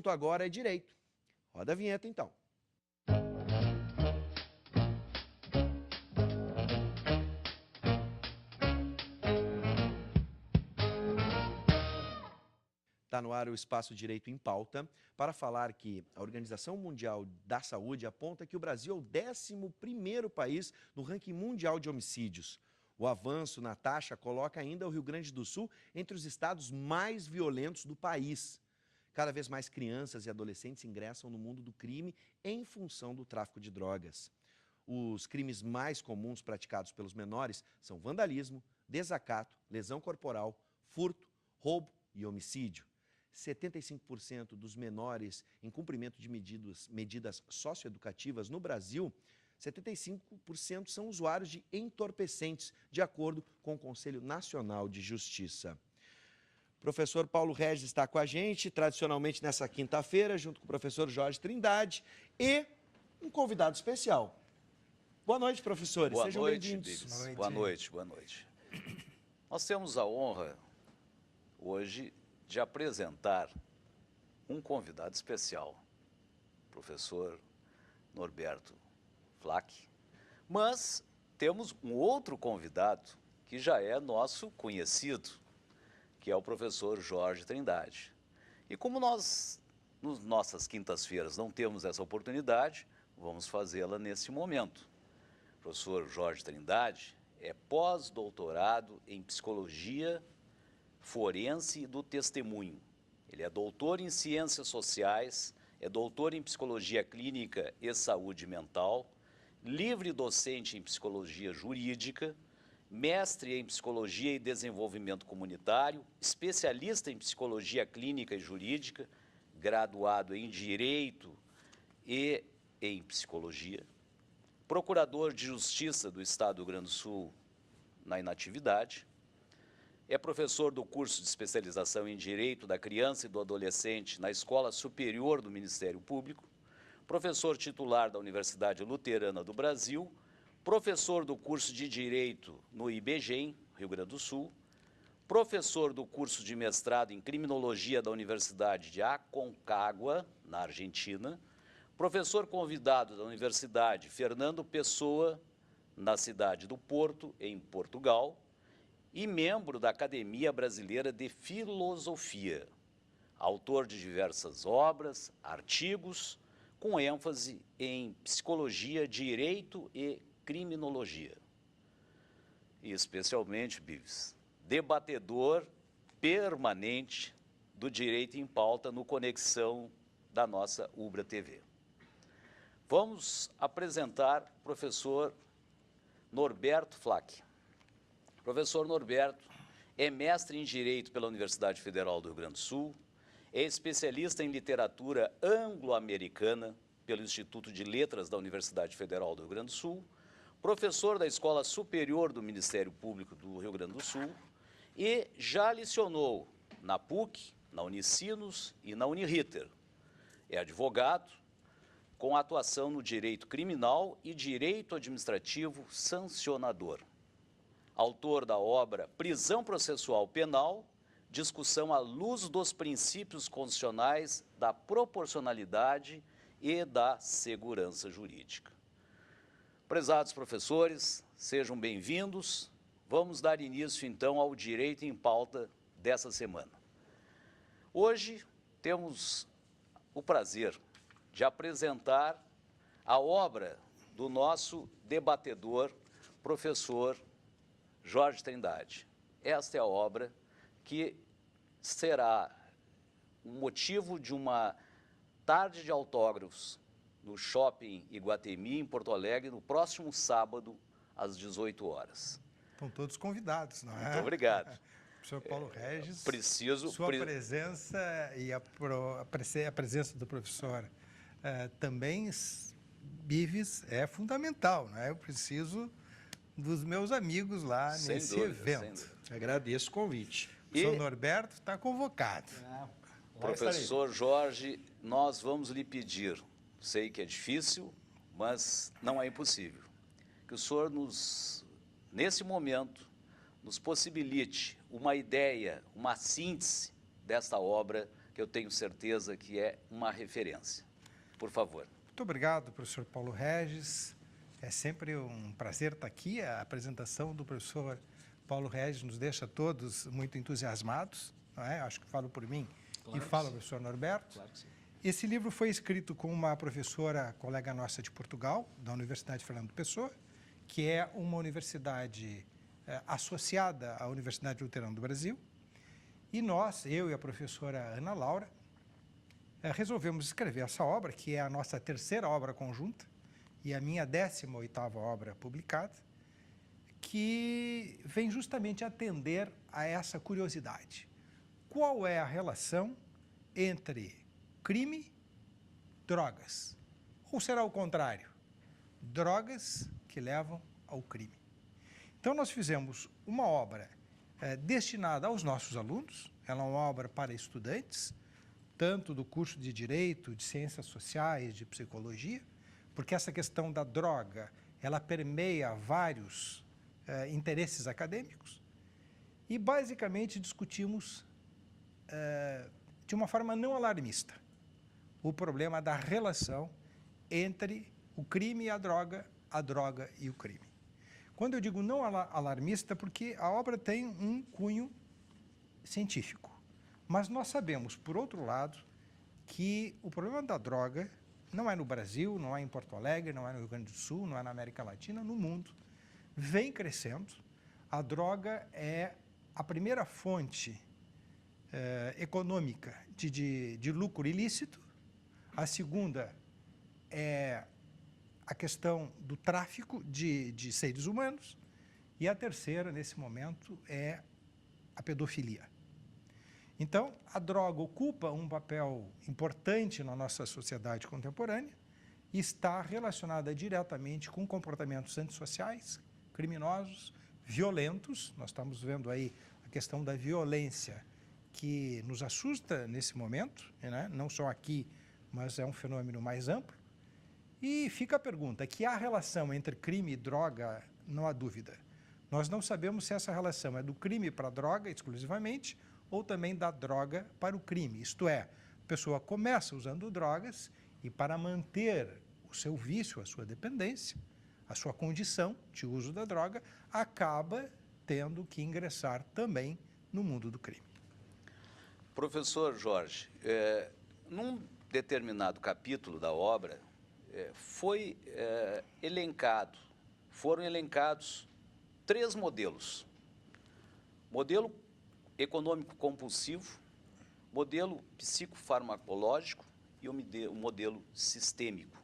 assunto agora é direito. Roda a vinheta, então. Está no ar o Espaço Direito em Pauta para falar que a Organização Mundial da Saúde aponta que o Brasil é o 11º país no ranking mundial de homicídios. O avanço na taxa coloca ainda o Rio Grande do Sul entre os estados mais violentos do país. Cada vez mais crianças e adolescentes ingressam no mundo do crime em função do tráfico de drogas. Os crimes mais comuns praticados pelos menores são vandalismo, desacato, lesão corporal, furto, roubo e homicídio. 75% dos menores em cumprimento de medidas socioeducativas no Brasil, 75% são usuários de entorpecentes, de acordo com o Conselho Nacional de Justiça. Professor Paulo Regis está com a gente, tradicionalmente nessa quinta-feira, junto com o professor Jorge Trindade e um convidado especial. Boa noite, professores. Sejam bem-vindos. Boa noite, boa noite. Nós temos a honra, hoje, de apresentar um convidado especial, professor Norberto Flack. Mas temos um outro convidado que já é nosso conhecido, que é o professor Jorge Trindade. E como nós, nas nossas quintas-feiras, não temos essa oportunidade, vamos fazê-la nesse momento. O professor Jorge Trindade é pós-doutorado em Psicologia Forense do Testemunho. Ele é doutor em Ciências Sociais, é doutor em Psicologia Clínica e Saúde Mental, livre docente em Psicologia Jurídica, mestre em Psicologia e Desenvolvimento Comunitário, especialista em Psicologia Clínica e Jurídica, graduado em Direito e em Psicologia, procurador de Justiça do Estado do Rio Grande do Sul na inatividade, é professor do curso de especialização em Direito da Criança e do Adolescente na Escola Superior do Ministério Público, professor titular da Universidade Luterana do Brasil, professor do curso de Direito no IBGEM, Rio Grande do Sul, professor do curso de mestrado em Criminologia da Universidade de Aconcagua, na Argentina, professor convidado da Universidade Fernando Pessoa, na cidade do Porto, em Portugal, e membro da Academia Brasileira de Filosofia, autor de diversas obras, artigos, com ênfase em psicologia, direito e criminologia. E especialmente, Bives, debatedor permanente do Direito em Pauta no Conexão da nossa Ubra TV. Vamos apresentar o professor Norberto Flack. Professor Norberto é mestre em Direito pela Universidade Federal do Rio Grande do Sul, é especialista em literatura anglo-americana pelo Instituto de Letras da Universidade Federal do Rio Grande do Sul, professor da Escola Superior do Ministério Público do Rio Grande do Sul e já lecionou na PUC, na Unicinos e na Uniriter. É advogado com atuação no direito criminal e direito administrativo sancionador. Autor da obra Prisão Processual Penal, discussão à luz dos princípios constitucionais da proporcionalidade e da segurança jurídica. Prezados professores, sejam bem-vindos. Vamos dar início, então, ao Direito em Pauta dessa semana. Hoje temos o prazer de apresentar a obra do nosso debatedor, professor Jorge Trindade. Esta é a obra que será um motivo de uma tarde de autógrafos no Shopping Iguatemi, em Porto Alegre, no próximo sábado, às 18 horas. Estão todos convidados, não é? Muito obrigado. Professor Paulo Regis, sua presença e a presença do professor também, Bives, é fundamental, não é? Eu preciso dos meus amigos lá nesse evento. Agradeço o convite. O professor Norberto está convocado. Professor Jorge, nós vamos lhe pedir, sei que é difícil, mas não é impossível, que o senhor nesse momento, nos possibilite uma ideia, uma síntese desta obra que eu tenho certeza que é uma referência. Por favor. Muito obrigado, professor Paulo Regis. É sempre um prazer estar aqui. A apresentação do professor Paulo Regis nos deixa todos muito entusiasmados, não é? Acho que falo por mim e falo o professor Norberto. Claro que sim. Esse livro foi escrito com uma professora, colega nossa de Portugal, da Universidade Fernando Pessoa, que é uma universidade associada à Universidade Luterana do Brasil. E nós, eu e a professora Ana Laura, resolvemos escrever essa obra, que é a nossa terceira obra conjunta e a minha 18ª obra publicada, que vem justamente atender a essa curiosidade. Qual é a relação entre crime e drogas? Ou será o contrário? Drogas que levam ao crime. Então, nós fizemos uma obra destinada aos nossos alunos, ela é uma obra para estudantes, tanto do curso de Direito, de Ciências Sociais, de Psicologia, porque essa questão da droga, ela permeia vários interesses acadêmicos, e basicamente discutimos de uma forma não alarmista o problema da relação entre o crime e a droga e o crime. Quando eu digo não alarmista, porque a obra tem um cunho científico, mas nós sabemos, por outro lado, que o problema da droga não é no Brasil, não é em Porto Alegre, não é no Rio Grande do Sul, não é na América Latina, no mundo, vem crescendo. A droga é a primeira fonte econômica de lucro ilícito, a segunda é a questão do tráfico de seres humanos e a terceira, nesse momento, é a pedofilia. Então, a droga ocupa um papel importante na nossa sociedade contemporânea e está relacionada diretamente com comportamentos antissociais, criminosos, violentos. Nós estamos vendo aí a questão da violência que nos assusta nesse momento, né? Não só aqui, mas é um fenômeno mais amplo. E fica a pergunta, que há relação entre crime e droga, não há dúvida. Nós não sabemos se essa relação é do crime para a droga exclusivamente ou também da droga para o crime. Isto é, a pessoa começa usando drogas e para manter o seu vício, a sua dependência, a sua condição de uso da droga, acaba tendo que ingressar também no mundo do crime. Professor Jorge, num determinado capítulo da obra, foram elencados 3 modelos. Modelo econômico compulsivo, modelo psicofarmacológico e o modelo sistêmico.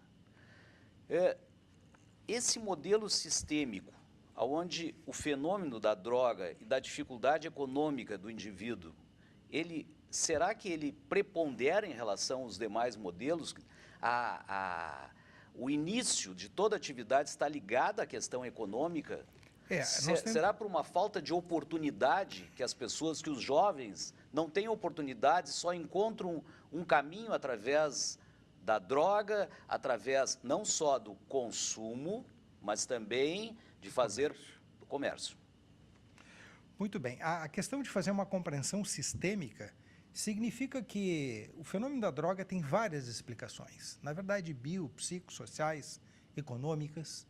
Esse modelo sistêmico, onde o fenômeno da droga e da dificuldade econômica do indivíduo, será que ele prepondera em relação aos demais modelos? O início de toda atividade está ligado à questão econômica? Será por uma falta de oportunidade que que os jovens não têm oportunidade, só encontram um caminho através da droga, através não só do consumo, mas também de fazer o comércio? Muito bem. A questão de fazer uma compreensão sistêmica significa que o fenômeno da droga tem várias explicações, na verdade psicossociais, econômicas.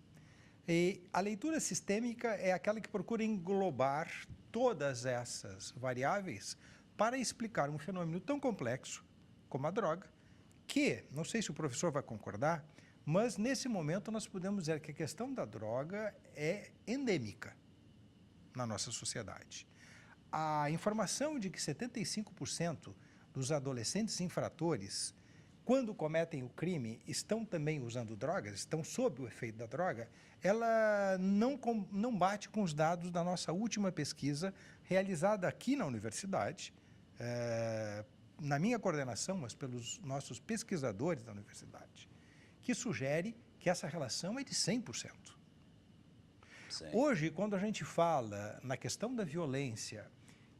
E a leitura sistêmica é aquela que procura englobar todas essas variáveis para explicar um fenômeno tão complexo como a droga, que, não sei se o professor vai concordar, mas nesse momento nós podemos dizer que a questão da droga é endêmica na nossa sociedade. A informação de que 75% dos adolescentes infratores, quando cometem o crime, estão também usando drogas, estão sob o efeito da droga, ela não bate com os dados da nossa última pesquisa realizada aqui na universidade, na minha coordenação, mas pelos nossos pesquisadores da universidade, que sugere que essa relação é de 100%. Sim. Hoje, quando a gente fala na questão da violência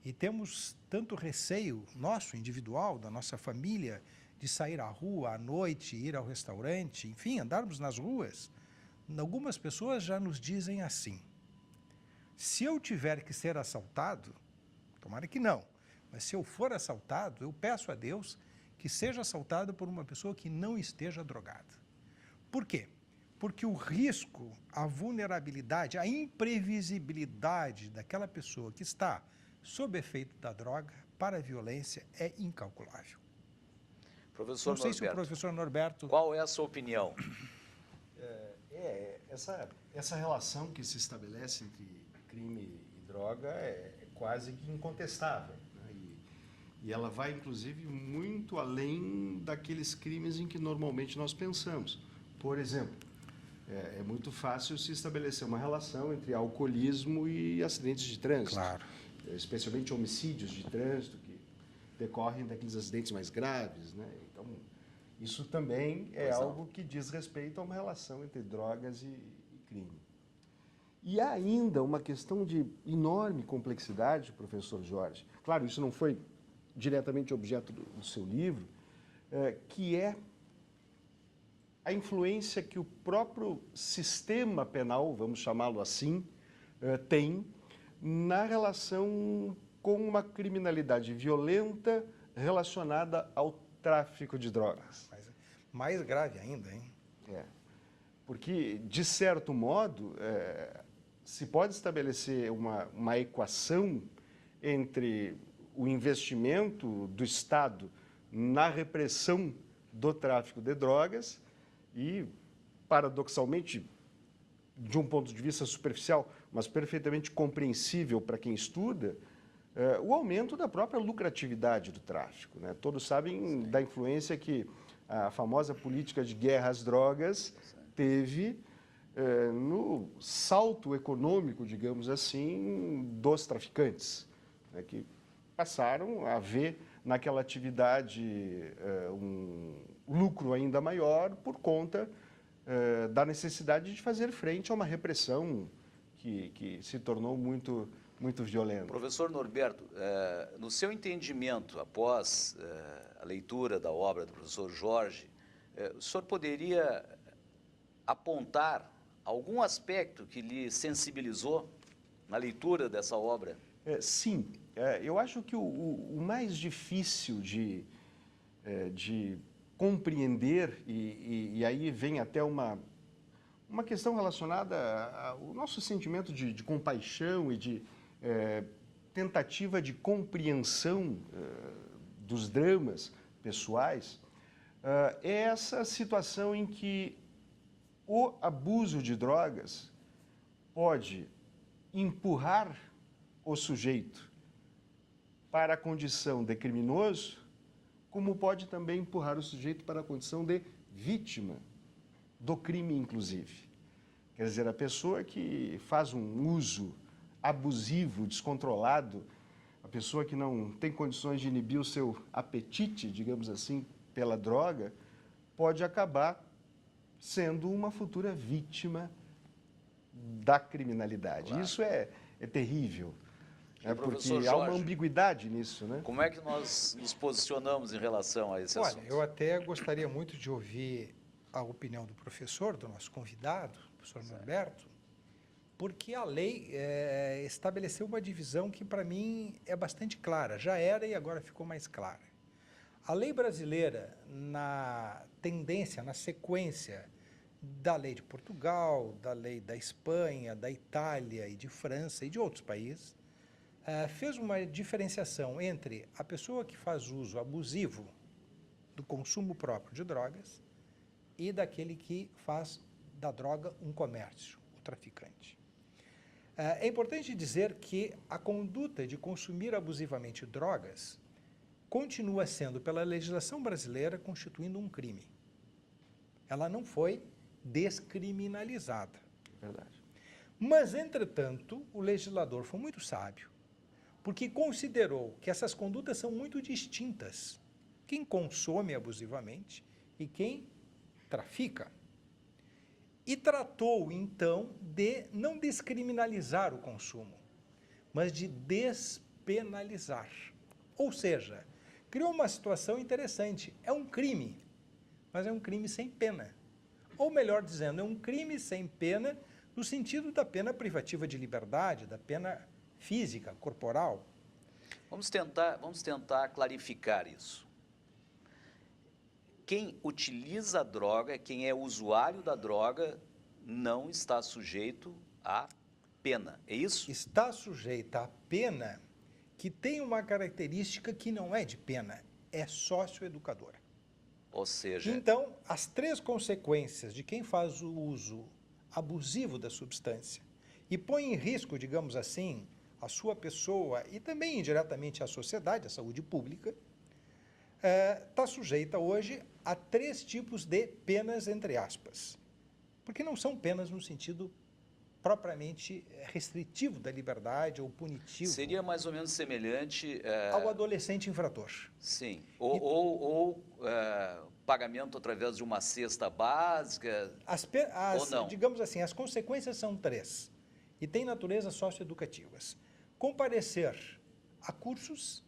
e temos tanto receio nosso, individual, da nossa família, de sair à rua à noite, ir ao restaurante, enfim, andarmos nas ruas, algumas pessoas já nos dizem assim: se eu tiver que ser assaltado, tomara que não, Mas se eu for assaltado, eu peço a Deus que seja assaltado por uma pessoa que não esteja drogada. Por quê? Porque o risco, a vulnerabilidade, a imprevisibilidade daquela pessoa que está sob efeito da droga para a violência é incalculável. Professor Não sei Norberto, se o professor Norberto... qual é a sua opinião? Essa relação que se estabelece entre crime e droga é quase que incontestável, né? E ela vai, inclusive, muito além daqueles crimes em que normalmente nós pensamos. Por exemplo, é muito fácil se estabelecer uma relação entre alcoolismo e acidentes de trânsito. Claro. Especialmente homicídios de trânsito, que decorrem daqueles acidentes mais graves, né? Então, isso também é algo que diz respeito a uma relação entre drogas e crime. E há ainda uma questão de enorme complexidade, professor Jorge. Claro, isso não foi diretamente objeto do seu livro, que é a influência que o próprio sistema penal, vamos chamá-lo assim, tem na relação com uma criminalidade violenta relacionada ao tráfico de drogas. Mais grave ainda, hein? Porque, de certo modo, se pode estabelecer uma equação entre o investimento do Estado na repressão do tráfico de drogas e, paradoxalmente, de um ponto de vista superficial, mas perfeitamente compreensível para quem estuda, o aumento da própria lucratividade do tráfico, né? Todos sabem da influência que a famosa política de guerra às drogas teve no salto econômico, digamos assim, dos traficantes, né, que passaram a ver naquela atividade um lucro ainda maior por conta da necessidade de fazer frente a uma repressão que se tornou muito violenta. Professor Norberto, no seu entendimento, após a leitura da obra do professor Jorge, o senhor poderia apontar algum aspecto que lhe sensibilizou na leitura dessa obra? Sim. Eu acho que o mais difícil de compreender, e aí vem até uma questão relacionada ao nosso sentimento de compaixão e de tentativa de compreensão dos dramas pessoais, é essa situação em que o abuso de drogas pode empurrar o sujeito para a condição de criminoso, como pode também empurrar o sujeito para a condição de vítima do crime, inclusive. Quer dizer, a pessoa que faz um uso abusivo, descontrolado, a pessoa que não tem condições de inibir o seu apetite, digamos assim, pela droga, pode acabar sendo uma futura vítima da criminalidade. Claro. Isso é terrível, porque Jorge, há uma ambiguidade nisso, né? Como é que nós nos posicionamos em relação a esse assunto? Olha, eu até gostaria muito de ouvir a opinião do professor, do nosso convidado, o professor Norberto, porque a lei estabeleceu uma divisão que, para mim, é bastante clara. Já era e agora ficou mais clara. A lei brasileira, na tendência, na sequência da lei de Portugal, da lei da Espanha, da Itália e de França e de outros países, fez uma diferenciação entre a pessoa que faz uso abusivo do consumo próprio de drogas e daquele que faz da droga um comércio, o traficante. É importante dizer que a conduta de consumir abusivamente drogas continua sendo, pela legislação brasileira, constituindo um crime. Ela não foi descriminalizada. Verdade. Mas, entretanto, o legislador foi muito sábio, porque considerou que essas condutas são muito distintas. Quem consome abusivamente e quem trafica. E tratou, então, de não descriminalizar o consumo, mas de despenalizar. Ou seja, criou uma situação interessante. É um crime, mas é um crime sem pena. Ou melhor dizendo, é um crime sem pena no sentido da pena privativa de liberdade, da pena física, corporal. Vamos tentar clarificar isso. Quem utiliza a droga, quem é usuário da droga, não está sujeito à pena, é isso? Está sujeita à pena que tem uma característica que não é de pena, é socioeducadora. Ou seja, Então, as 3 consequências de quem faz o uso abusivo da substância e põe em risco, digamos assim, a sua pessoa e também indiretamente a sociedade, a saúde pública, está sujeita hoje a 3 tipos de penas, entre aspas. Porque não são penas no sentido propriamente restritivo da liberdade ou punitivo seria mais ou menos semelhante... ao adolescente infrator. Sim, ou pagamento através de uma cesta básica, ou não? Digamos assim, as consequências são 3 e têm natureza socioeducativas. Comparecer a cursos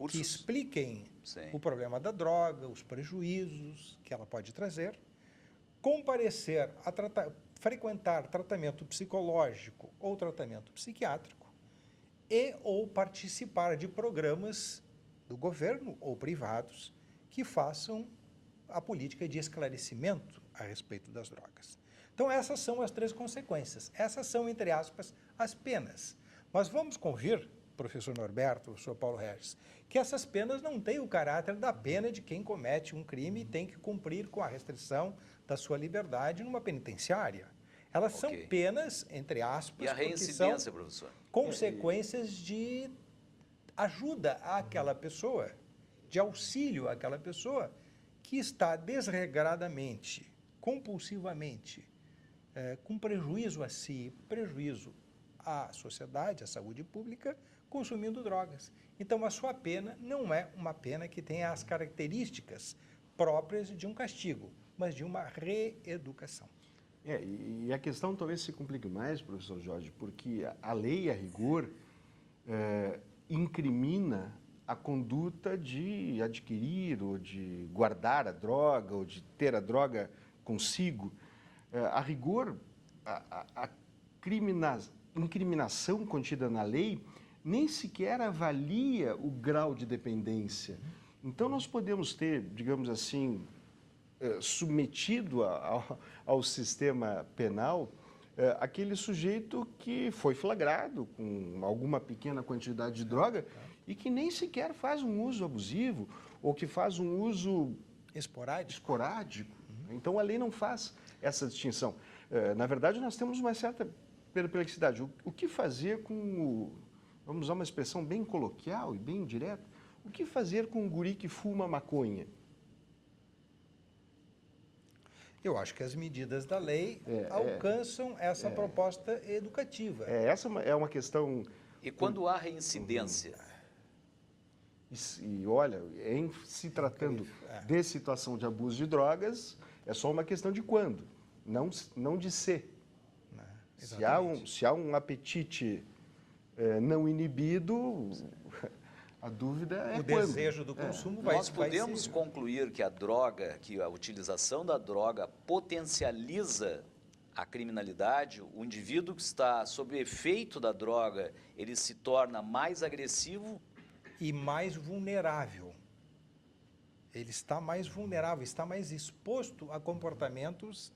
que expliquem Sim. o problema da droga, os prejuízos que ela pode trazer, comparecer a frequentar tratamento psicológico ou tratamento psiquiátrico e ou participar de programas do governo ou privados que façam a política de esclarecimento a respeito das drogas. Então, essas são as 3 consequências. Essas são, entre aspas, as penas. Mas vamos convir, professor Norberto, professor Paulo Regis, que essas penas não têm o caráter da pena de quem comete um crime e tem que cumprir com a restrição da sua liberdade numa penitenciária. Elas são penas, entre aspas, e a reincidência, professor? Consequências de ajuda àquela pessoa, de auxílio àquela pessoa que está desregradamente, compulsivamente, com prejuízo a si, prejuízo à sociedade, à saúde pública, consumindo drogas. Então, a sua pena não é uma pena que tenha as características próprias de um castigo, mas de uma reeducação. E a questão talvez se complique mais, professor Jorge, porque a lei, a rigor, incrimina a conduta de adquirir ou de guardar a droga ou de ter a droga consigo. A rigor, a incriminação contida na lei nem sequer avalia o grau de dependência. Então, nós podemos ter, digamos assim, submetido ao sistema penal aquele sujeito que foi flagrado com alguma pequena quantidade de droga e que nem sequer faz um uso abusivo ou que faz um uso esporádico. Então, a lei não faz essa distinção. Na verdade, nós temos uma certa perplexidade. O que fazer com vamos usar uma expressão bem coloquial e bem direta, o que fazer com um guri que fuma maconha? Eu acho que as medidas da lei alcançam essa proposta educativa. Essa é uma questão... E quando há reincidência? E olha, em se tratando de situação de abuso de drogas, é só uma questão de quando, não de se. Se há um apetite não inibido, a dúvida é o quando. Desejo do consumo vai... Nós podemos concluir que a utilização da droga potencializa a criminalidade. O indivíduo que está sob o efeito da droga, ele se torna mais agressivo e mais vulnerável. Ele está mais vulnerável, está mais exposto a comportamentos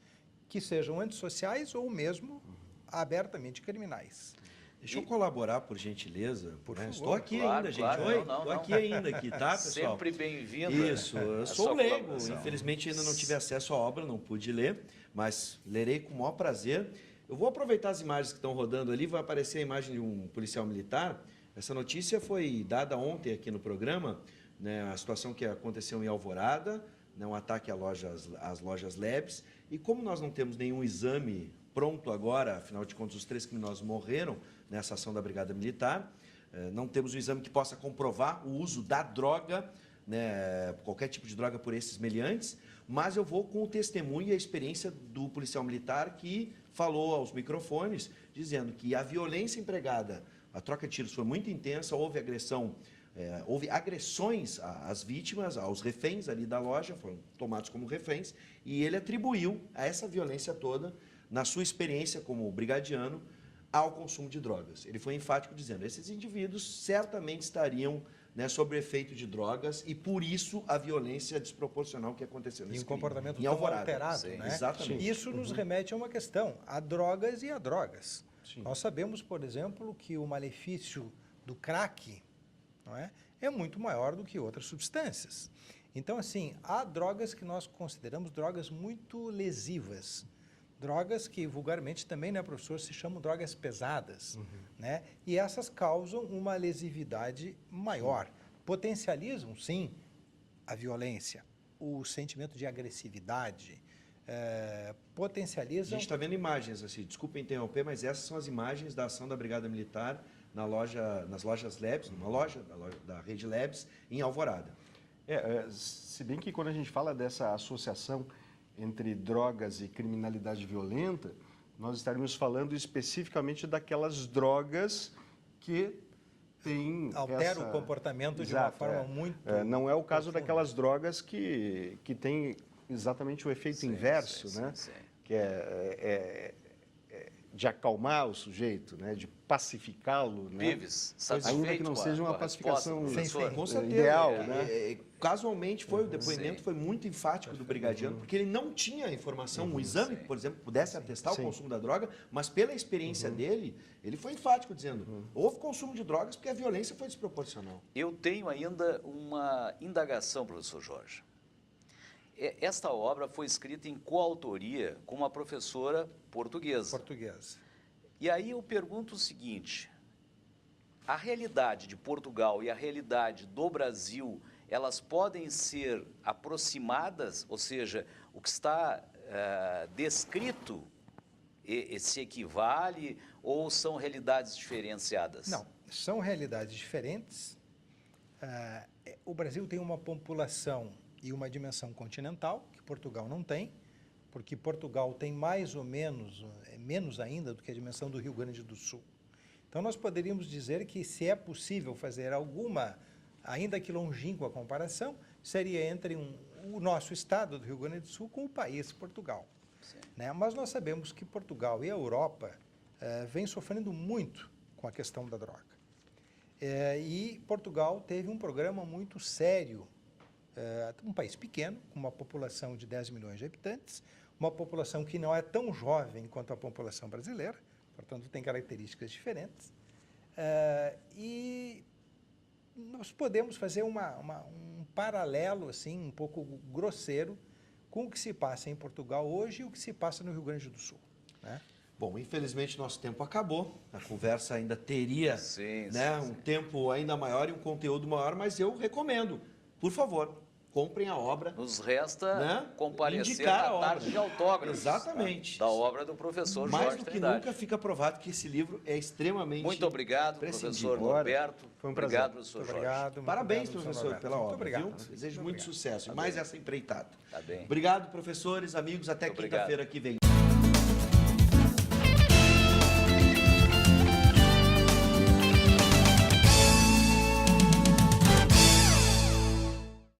que sejam antissociais ou mesmo abertamente criminais. Deixa eu colaborar, por gentileza. Por favor. Estou aqui Claro, ainda, gente. claro. Oi, Não. estou aqui ainda, tá, pessoal? Sempre bem-vindo. Isso, eu sou leigo. Infelizmente ainda não tive acesso à obra, não pude ler, mas lerei com o maior prazer. Eu vou aproveitar as imagens que estão rodando ali, vai aparecer a imagem de um policial militar. Essa notícia foi dada ontem aqui no programa, né, a situação que aconteceu em Alvorada, né, um ataque às lojas Labs. E como nós não temos nenhum exame pronto agora, afinal de contas os 3 criminosos morreram nessa ação da Brigada Militar, não temos um exame que possa comprovar o uso da droga, né, qualquer tipo de droga por esses meliantes, mas eu vou com o testemunho e a experiência do policial militar que falou aos microfones, dizendo que a violência empregada, a troca de tiros foi muito intensa, houve agressão, houve agressões às vítimas, aos reféns ali da loja, foram tomados como reféns, e ele atribuiu a essa violência toda, na sua experiência como brigadiano, ao consumo de drogas. Ele foi enfático dizendo, esses indivíduos certamente estariam, né, sob o efeito de drogas e por isso a violência desproporcional que aconteceu nesse E um crime. comportamento Em tão Alvorada. alterado, Sim, né? exatamente. Isso nos remete a uma questão, a drogas e a drogas. Sim. Nós sabemos, por exemplo, que o malefício do crack, não é, é muito maior do que outras substâncias. Então, assim, há drogas que nós consideramos drogas muito lesivas, drogas que vulgarmente também, né, professor, se chamam drogas pesadas, né? E essas causam uma lesividade maior. Potencializam, sim, a violência, o sentimento de agressividade, A potencializam... gente está vendo imagens, assim, desculpa interromper, mas essas são as imagens da ação da Brigada Militar nas lojas Labs, numa loja da Rede Labs, em Alvorada. Se bem que quando a gente fala dessa associação entre drogas e criminalidade violenta, nós estaríamos falando especificamente daquelas drogas que têm altera o comportamento de uma forma muito não é o caso profunda. daquelas drogas que têm exatamente o efeito Sim, inverso, sim, né? sim, sim. Que é de acalmar o sujeito, né? De pacificá-lo, né? Vives, satisfeito Ainda que não com a- seja uma com a pacificação resposta, Sim, professor? sim. Com certeza. ideal, né? Casualmente, o depoimento Sim. foi muito enfático do brigadiano, porque ele não tinha informação, um exame, por exemplo, pudesse atestar o Sim. consumo da droga, mas pela experiência dele, ele foi enfático, dizendo, houve consumo de drogas porque a violência foi desproporcional. Eu tenho ainda uma indagação, professor Jorge. Esta obra foi escrita em coautoria com uma professora portuguesa. portuguesa. E aí eu pergunto o seguinte, a realidade de Portugal e a realidade do Brasil, elas podem ser aproximadas, ou seja, o que está descrito se equivale ou são realidades diferenciadas? Não, são realidades diferentes. O Brasil tem uma população e uma dimensão continental, que Portugal não tem, porque Portugal tem mais ou menos, menos ainda do que a dimensão do Rio Grande do Sul. Então, nós poderíamos dizer que, se é possível fazer alguma, ainda que longínqua comparação, seria entre o nosso estado do Rio Grande do Sul com o país Portugal. Né? Mas nós sabemos que Portugal e a Europa vêm sofrendo muito com a questão da droga. E Portugal teve um programa muito sério, um país pequeno, com uma população de 10 milhões de habitantes, uma população que não é tão jovem quanto a população brasileira, portanto, tem características diferentes. E nós podemos fazer um paralelo, assim, um pouco grosseiro, com o que se passa em Portugal hoje e o que se passa no Rio Grande do Sul. Né? Bom, infelizmente nosso tempo acabou, a conversa ainda teria Sim, né, sim, um tempo ainda maior e um conteúdo maior, mas eu recomendo, por favor, comprem a obra. Nos resta Né? comparecer Indicar a na obra. tarde de autógrafos. Exatamente. Da obra do professor Mais Jorge do que Trindade. nunca fica provado que esse livro é extremamente Muito obrigado, prescindível. professor Norberto. Foi um prazer. Obrigado, professor Muito Jorge. obrigado. muito Parabéns, obrigado, professor, Norberto. pela Muito obra, obrigado. viu? Desejo Muito muito obrigado. sucesso. Tá E mais bem. essa empreitada. Tá bem. Obrigado, professores, amigos. Até Muito obrigado. quinta-feira que vem.